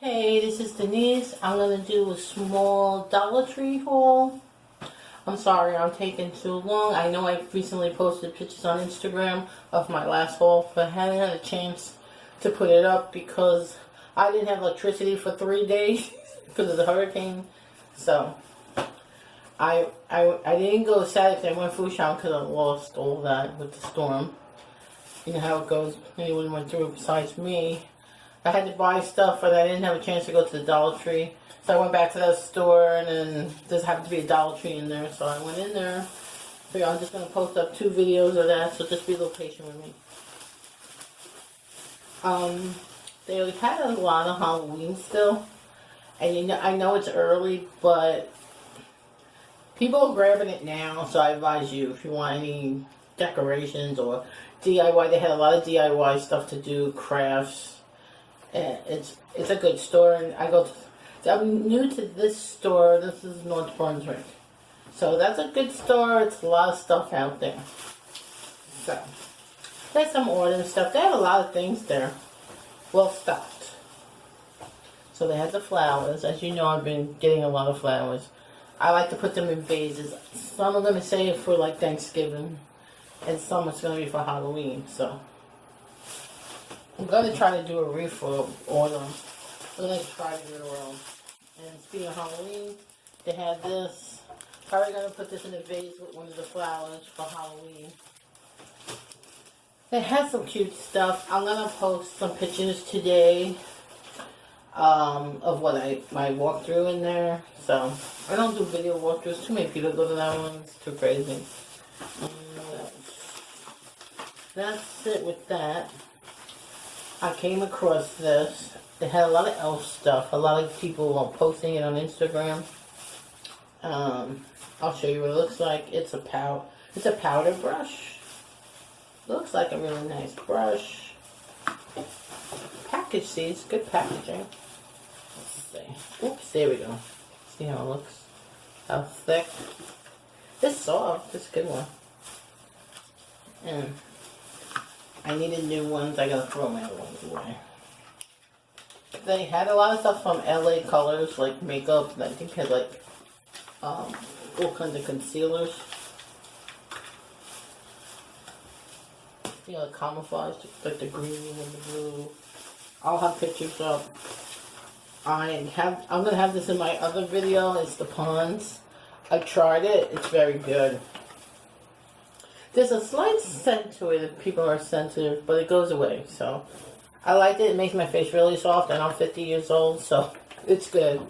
Hey, this is Denise. I'm going to do a small Dollar Tree haul. I'm sorry I'm taking too long. I know I recently posted pictures on Instagram of my last haul, but I haven't had a chance to put it up because I didn't have electricity for 3 days because of the hurricane. So, I didn't go Saturday. I went Fushan because I lost all that with the storm. You know how it goes. Anyone went through it besides me. I had to buy stuff, but I didn't have a chance to go to the Dollar Tree. So I went back to that store, and then there happened to be a Dollar Tree in there. So I went in there. Figured I'm just going to post up 2 videos of that, so just be a little patient with me. They had a lot of Halloween still. And you know, I know it's early, but people are grabbing it now. So I advise you, if you want any decorations or DIY, they had a lot of DIY stuff to do, crafts. It's a good store, and I'm new to this store. This is North Brunswick, so that's a good store. It's a lot of stuff out there. So there's some order and stuff. They have a lot of things there, well stocked. So they have the flowers. As you know, I've been getting a lot of flowers. I like to put them in vases. Some are going to save for like Thanksgiving, and some it's going to be for Halloween. So I'm going to try to do a refill order. I'm going to try to do it around. And speaking of Halloween, they had this. Probably going to put this in a vase with one of the flowers for Halloween. They had some cute stuff. I'm going to post some pictures today of what my walkthrough in there. So, I don't do video walkthroughs. Too many people go to that one. It's too crazy. That's it with that. I came across this. They had a lot of elf stuff. A lot of people are posting it on Instagram. I'll show you what it looks like. It's a powder brush. Looks like a really nice brush. Package seeds, good packaging. Let's see. Oops, there we go. See how it looks? How thick. It's soft. It's a good one. And I needed new ones. I gotta throw my other ones away. They had a lot of stuff from LA Colors, like makeup. I think they had like all kinds of concealers. You know, camouflage, like the green and the blue. I'll have pictures up. I'm gonna have this in my other video. It's the Pond's. I tried it. It's very good. There's a slight scent to it if people are sensitive, but it goes away. So I liked it. It makes my face really soft, and I'm 50 years old, so it's good.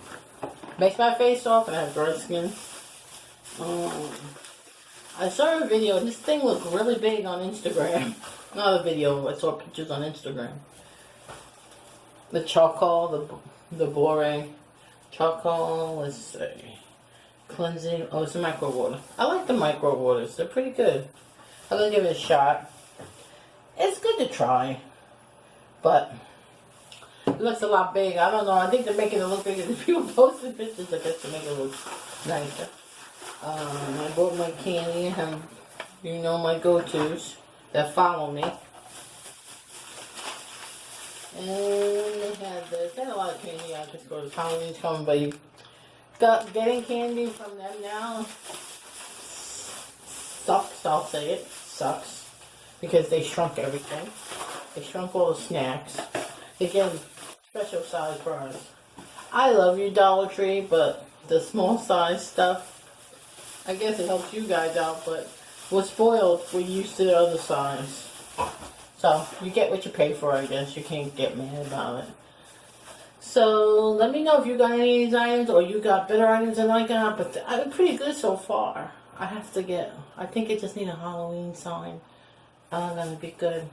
Makes my face soft, and I have dry skin. I saw a video. This thing looked really big on Instagram. Not a video. I saw pictures on Instagram. The charcoal, the boring charcoal. Let's see. Cleansing. Oh, it's a micro water. I like the micro waters. They're pretty good. I'm gonna give it a shot. It's good to try, but it looks a lot big. I don't know. I think they're making it look bigger. The people posting pictures, I guess, to make it look nicer. I bought my candy. You know my go-tos that follow me. And they had this. They had a lot of candy. I just go to Halloween's coming, but you getting candy from them now sucks. I'll say it sucks because they shrunk everything. They shrunk all the snacks. They give special size bars. I love you, Dollar Tree, but the small size stuff, I guess it helps you guys out, but we're spoiled. We're used to the other size. So, you get what you pay for, I guess. You can't get mad about it. So, let me know if you got any of these items, or you got better items than I got, but I'm pretty good so far. I think it just needs a Halloween sign. I'm gonna be good.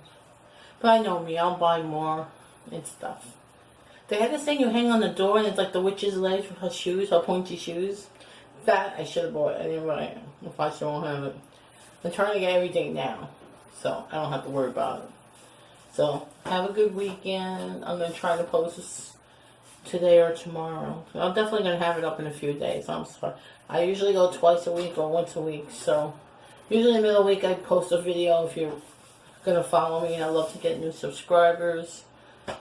But I know me, I'll buy more and stuff. They had this thing you hang on the door, and it's like the witch's legs with her shoes, her pointy shoes. That I should have bought anyway, if I still won't have it. I'm trying to get everything now, so I don't have to worry about it. So, have a good weekend. I'm going to try to post this today or tomorrow. I'm definitely going to have it up in a few days. I'm sorry. I usually go twice a week or once a week, so usually in the middle of the week I post a video if you're going to follow me. I love to get new subscribers.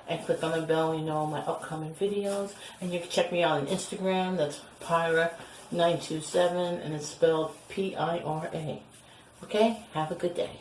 and click on the bell when you know all my upcoming videos. And you can check me out on Instagram. That's Pyra927, and it's spelled Pira. Okay? Have a good day.